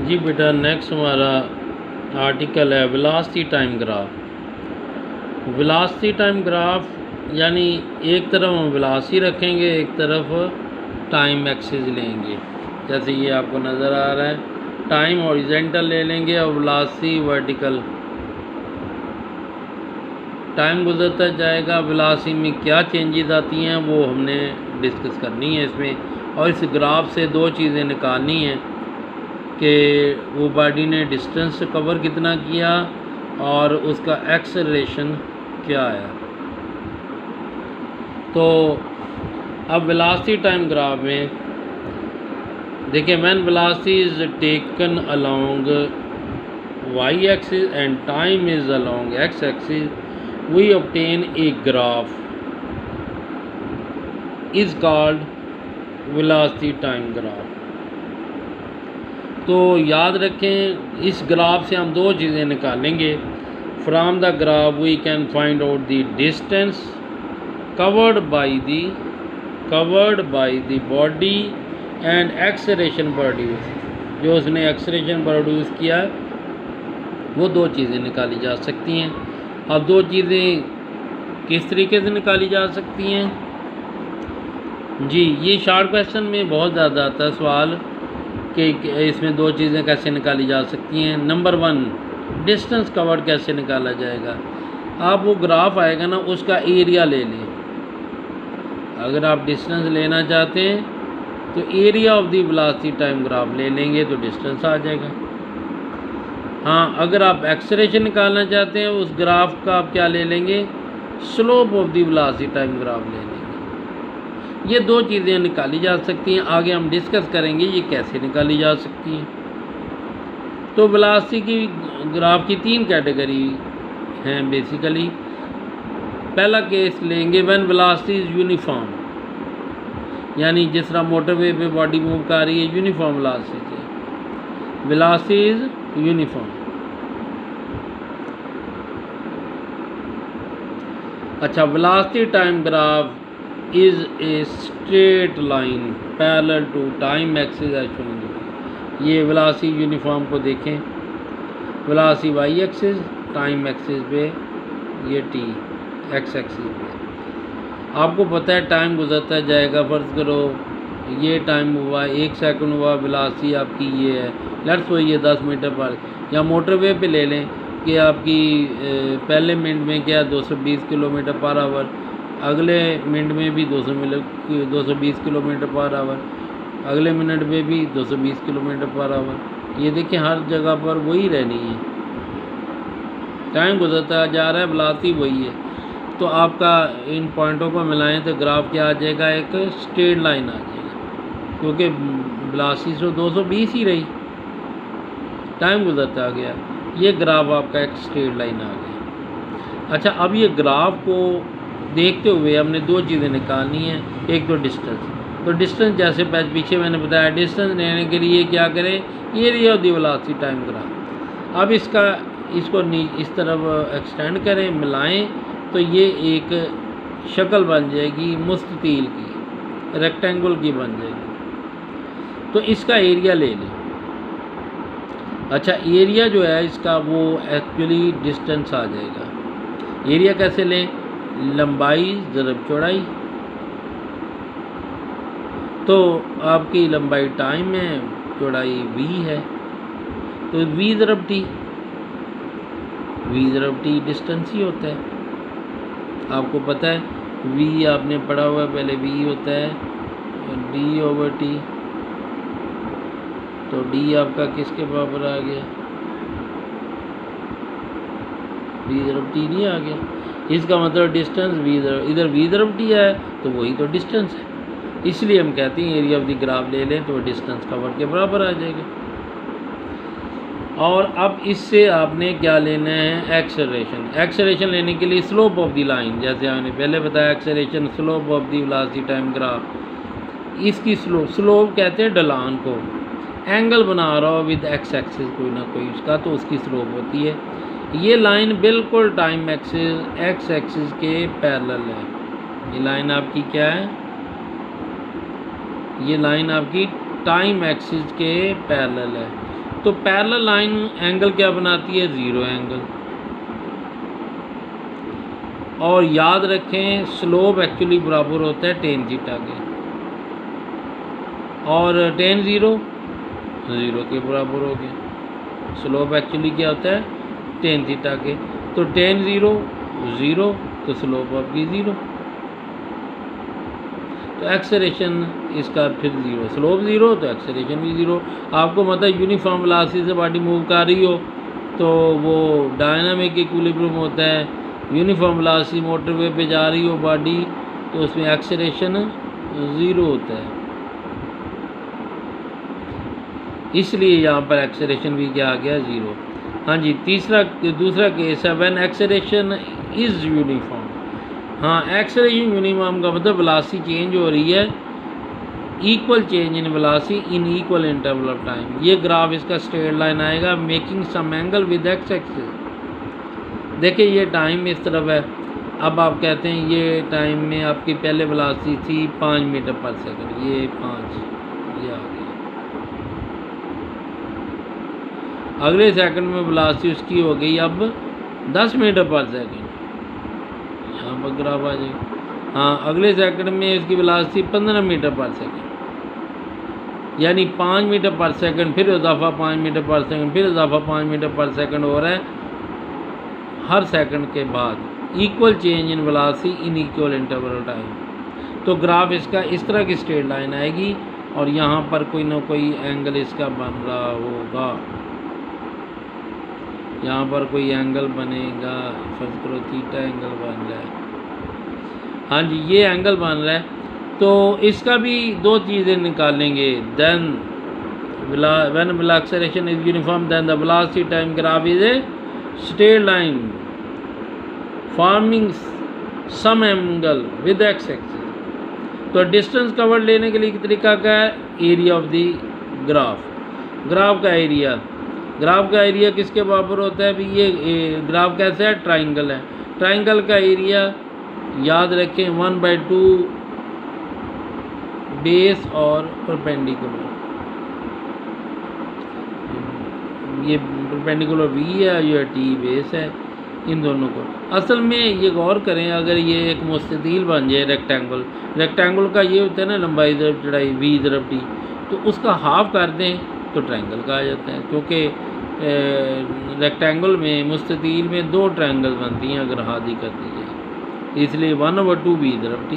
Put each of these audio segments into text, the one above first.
जी बेटा, नेक्स्ट हमारा आर्टिकल है velocity time graph. Velocity time graph यानी एक तरफ हम वेलोसिटी रखेंगे, एक तरफ टाइम एक्सिस लेंगे। जैसे ये आपको नज़र आ रहा है, टाइम हॉरिजेंटल ले लेंगे और वेलोसिटी वर्टिकल। टाइम गुजरता जाएगा, वेलोसिटी में क्या चेंजेस आती हैं वो हमने डिस्कस करनी है इसमें। और इस ग्राफ से दो चीज़ें निकालनी हैं कि वो बॉडी ने डिस्टेंस कवर कितना किया और उसका एक्सेलरेशन क्या आया। तो अब वेलोसिटी टाइम ग्राफ में देखिए, when velocity is taken along Y axis and time is along X axis, we obtain a graph is called velocity time graph. तो याद रखें, इस ग्राफ से हम दो चीज़ें निकालेंगे। From the graph we can find out the distance covered by the body and acceleration produce, जो उसने एक्सेलरेशन प्रोड्यूस किया है, वो दो चीज़ें निकाली जा सकती हैं। अब दो चीज़ें किस तरीके से निकाली जा सकती हैं? जी, ये शॉर्ट क्वेश्चन में बहुत ज़्यादा आता है सवाल कि इसमें दो चीज़ें कैसे निकाली जा सकती हैं। नंबर 1, डिस्टेंस कवर्ड कैसे निकाला जाएगा। आप वो ग्राफ आएगा ना, उसका एरिया ले लें। अगर आप डिस्टेंस लेना चाहते हैं तो area of the velocity time graph ले लेंगे तो डिस्टेंस आ जाएगा। हाँ, अगर आप एक्सेलरेशन निकालना चाहते हैं उस ग्राफ का आप क्या ले लेंगे, slope of the velocity time graph ले लेंगे। ये दो चीज़ें निकाली जा सकती हैं। आगे हम डिस्कस करेंगे ये कैसे निकाली जा सकती हैं। तो वेलोसिटी की ग्राफ की 3 कैटेगरी हैं बेसिकली। पहला केस लेंगे व्हेन वेलोसिटी इज़ यूनिफॉर्म, यानी जिस तरह मोटरवे पे बॉडी मूव कर रही है यूनिफॉर्म वेलोसिटी से, वेलोसिटी इज़ यूनिफॉर्म। अच्छा, velocity time graph is a straight line parallel to time axis as shown। ये वेलोसिटी यूनिफॉर्म को देखें, velocity Y axis, time axis पे ये टी एक्स एक्सिस पे। आपको पता है टाइम गुजरता जाएगा। फ़र्ज़ करो ये टाइम हुआ 1 सेकंड हुआ, वेलोसिटी आपकी ये है, लेट्स सो ये 10 मीटर पर, या मोटरवे पे ले लें कि आपकी पहले मिनट में क्या 220 किलोमीटर पर आवर, अगले मिनट में भी 220 किलोमीटर पर आवर, अगले मिनट में भी 220 किलोमीटर पर आवर। ये देखिए हर जगह पर वही रहनी है, टाइम गुजरता जा रहा है, वेलोसिटी वही है। तो आपका इन पॉइंटों को मिलाएं तो ग्राफ क्या आ जाएगा, एक स्ट्रेट लाइन आ जाएगा, क्योंकि वेलोसिटी तो 220 ही रही, टाइम गुजरता गया, ये ग्राफ आपका एक स्ट्रेट लाइन आ गया। अच्छा, अब ये ग्राफ को देखते हुए हमने दो चीज़ें निकालनी हैं। एक तो डिस्टेंस, तो डिस्टेंस जैसे पीछे मैंने बताया, डिस्टेंस लेने के लिए क्या करें, area of the velocity time graph. अब इसको इस तरफ एक्सटेंड करें, मिलाएं, तो ये एक शक्ल बन जाएगी मुस्ततील की, रेक्टेंगल की बन जाएगी। तो इसका एरिया ले लें। अच्छा, एरिया जो है इसका वो एक्चुअली डिस्टेंस आ जाएगा। एरिया कैसे लें, लंबाई ज़रब चौड़ाई। तो आपकी लंबाई टाइम है, चौड़ाई v है, तो v ज़रब t डिस्टेंस ही होता है। आपको पता है v आपने पढ़ा हुआ है, पहले v होता है d/t। तो d आपका किसके बराबर आ गया, v ज़रब t नहीं आ गया। इसका मतलब डिस्टेंस इधर v ज़रब t है, तो वही तो डिस्टेंस है। इसलिए हम कहते हैं एरिया ऑफ द ग्राफ ले लें तो डिस्टेंस कवर के बराबर आ जाएगा। और अब इससे आपने क्या लेना है, एक्सेलरेशन। एक्सेलरेशन लेने के लिए स्लोप ऑफ द लाइन, जैसे आपने पहले बताया, acceleration slope of the velocity time graph. इसकी स्लोप कहते हैं ढलान को, एंगल बना रहा हो विद एक्स एक्सिस कोई ना कोई उसका, तो उसकी स्लोप होती है। ये लाइन बिल्कुल टाइम एक्सिस एक्स एक्सिस के पैरेलल है। ये लाइन आपकी क्या है, ये लाइन आपकी टाइम एक्सिस के पैरेलल है। तो पैरेलल लाइन एंगल क्या बनाती है? 0 एंगल। और याद रखें स्लोप एक्चुअली बराबर होता है टेन थीटा के, और टेन 0 के बराबर हो गया। स्लोप एक्चुअली क्या होता है? टेन थीटा के। तो टेन 0 तो स्लोप आपकी 0, तो एक्सेलरेशन इसका फिर 0, स्लोप 0 तो एक्सेलरेशन भी 0। आपको मतलब यूनिफॉर्म वेलोसिटी से बॉडी मूव कर रही हो तो वो डायनामिक इक्विलिब्रियम होता है। यूनिफॉर्म वेलोसिटी मोटरवे पे जा रही हो बॉडी तो उसमें एक्सेलरेशन 0 होता है, इसलिए यहाँ पर एक्सेलरेशन भी क्या आ गया? 0। हाँ जी, दूसरा केस है व्हेन एक्सेलरेशन इज़ यूनिफॉर्म। हाँ, एक्सेलरेशन यूनिफॉर्म का मतलब वेलोसिटी चेंज हो रही है, equal change in velocity in equal interval of time. ये ग्राफ इसका स्ट्रेट लाइन आएगा making some angle with X axis. देखिए ये टाइम इस तरफ है, अब आप कहते हैं ये टाइम में आपकी पहले वेलोसिटी थी 5 मीटर पर सेकंड, ये 5 ये आ गया। अगले सेकंड में वेलोसिटी उसकी हो गई अब 10 मीटर पर सेकंड, यहाँ पर ग्राफ आ जाएगा। हाँ, अगले सेकंड में इसकी वेलोसिटी 15 मीटर पर सेकंड, यानी 5 मीटर पर सेकंड, फिर इजाफा 5 मीटर पर सेकंड, फिर इजाफा 5 मीटर पर सेकंड हो रहा है हर सेकंड के बाद। Equal change in velocity in equal interval time. तो ग्राफ इसका इस तरह की स्ट्रेट लाइन आएगी और यहाँ पर कोई ना कोई एंगल इसका बन रहा होगा, यहाँ पर कोई एंगल बनेगा, फर्ज करो थीटा एंगल बन रहा है। हाँ जी, ये एंगल बन रहा है। तो इसका भी दो चीज़ें निकालेंगे। Then when acceleration is uniform then the velocity time graph is a straight line forming some angle with X axis. तो डिस्टेंस कवर लेने के लिए एक तरीका क्या है? एरिया ऑफ दी ग्राफ का एरिया किसके बराबर होता है? भी ये ग्राफ कैसा है? ट्राइंगल है। ट्राइंगल का एरिया याद रखें 1/2 बेस और परपेंडिकुलर। ये परपेंडिकुलर v है, ये t बेस है, इन दोनों को। असल में ये गौर करें, अगर ये एक मुस्ततील बन जाए रेक्टेंगल का ये होता है ना लंबाई ज़रब चौड़ाई v ज़रब t, तो उसका हाफ कर दें तो ट्रायंगल कहा जाता है, क्योंकि रेक्टेंगल में मुस्ततील में 2 ट्रायंगल बनती हैं अगर हादी कर दी जाए, इसलिए 1/2 v ज़रब t।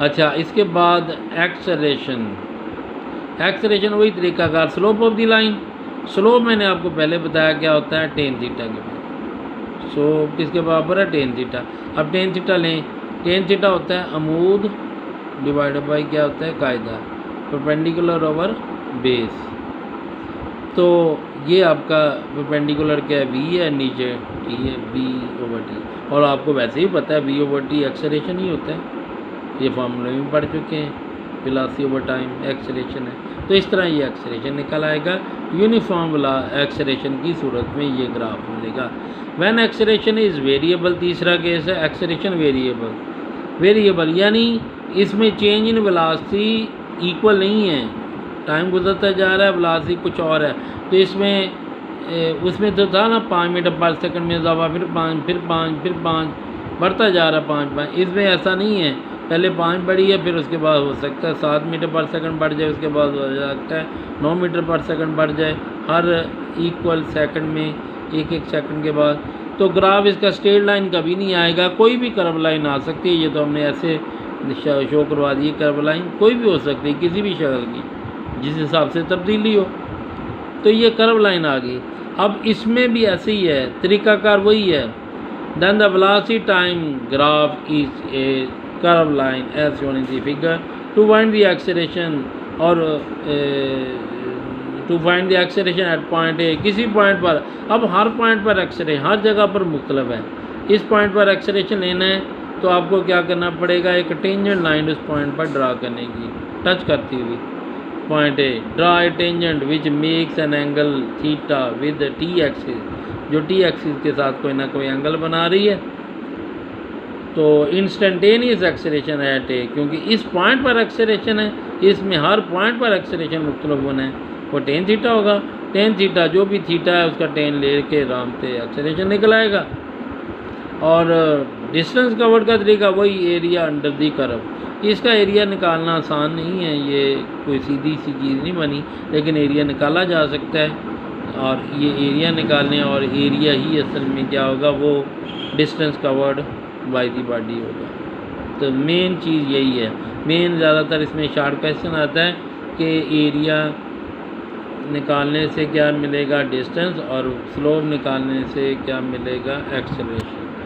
अच्छा, इसके बाद एक्सेलरेशन वही तरीकाकार slope of the line. Slope मैंने आपको पहले बताया क्या होता है? टेन थीटा के बाद। सो किसके बराबर है? Tan theta. अब टेन थीटा लें, टेन थीटा होता है अमूद डिवाइडेड बाई क्या होता है? कायदा, परपेंडिकुलर ओवर बेस। तो ये आपका परपेंडिकुलर क्या है? v है, नीचे t है, v/t। और आपको वैसे ही पता है v/t एक्सेलरेशन ही होता है, ये फार्मूले में पढ़ चुके हैं, वेलोसिटी ओवर टाइम एक्सेलरेशन है। तो इस तरह ये एक्सेलरेशन निकल आएगा। यूनिफॉर्म एक्सेलरेशन की सूरत में ये ग्राफ मिलेगा। व्हेन एक्सेलरेशन इज़ वेरिएबल, तीसरा केस है एक्सेलरेशन वेरिएबल, यानी इसमें चेंज इन वेलोसिटी इक्वल नहीं है, टाइम गुजरता जा रहा है, वेलोसिटी कुछ और है। तो इसमें उसमें तो था ना 5 मीटर पर सेकंड में इजाफा, फिर 5 बढ़ता जा रहा है 5। इसमें ऐसा नहीं है, पहले 5 बढ़ी है, फिर उसके बाद हो सकता है 7 मीटर पर सेकंड बढ़ जाए, उसके बाद हो सकता है 9 मीटर पर सेकंड बढ़ जाए, हर इक्वल सेकंड में एक सेकंड के बाद। तो ग्राफ इसका स्ट्रेट लाइन कभी नहीं आएगा, कोई भी कर्व लाइन आ सकती है। ये तो हमने ऐसे शो करवा दी, कर्व लाइन कोई भी हो सकती है, किसी भी शक्ल की, जिस हिसाब से तब्दीली हो। तो ये कर्व लाइन आ गई। अब इसमें भी ऐसे ही है, तरीकाकार वही है। Then the velocity time graph is a curve line as shown in the figure to find the acceleration और to find the acceleration at point A, किसी पॉइंट पर। अब हर पॉइंट पर एक्सेलरेशन हर जगह पर मुख्तलिफ है। इस पॉइंट पर एक्सेलरेशन लेना है तो आपको क्या करना पड़ेगा? एक टेंजेंट लाइन उस पॉइंट पर ड्रा करने की, टच करती हुई point A. Draw a tangent which makes an angle theta with T axis, जो टी एक्सिस के साथ कोई ना कोई एंगल बना रही है। तो इंस्टेंटेनियस एक्सेलरेशन एट ए, क्योंकि इस पॉइंट पर एक्सेलरेशन है इसमें हर पॉइंट पर एक्सेलरेशन मुख्तलिफ होना है। वो टेन थीटा होगा, टेन थीटा जो भी थीटा है उसका टेन ले के आराम से एक्सेलरेशन निकल आएगा। और डिस्टेंस कवर्ड का तरीका वही, एरिया अंडर दी कर्व। इसका एरिया निकालना आसान नहीं है, ये कोई सीधी सी चीज़ नहीं बनी, लेकिन एरिया निकाला जा सकता है। और ये एरिया निकालने, और एरिया ही असल में क्या होगा, वो distance covered by the body होगा। तो मेन चीज़ यही है। मेन ज़्यादातर इसमें शॉर्ट क्वेश्चन आता है कि एरिया निकालने से क्या मिलेगा, डिस्टेंस, और स्लोप निकालने से क्या मिलेगा, एक्सेलरेशन।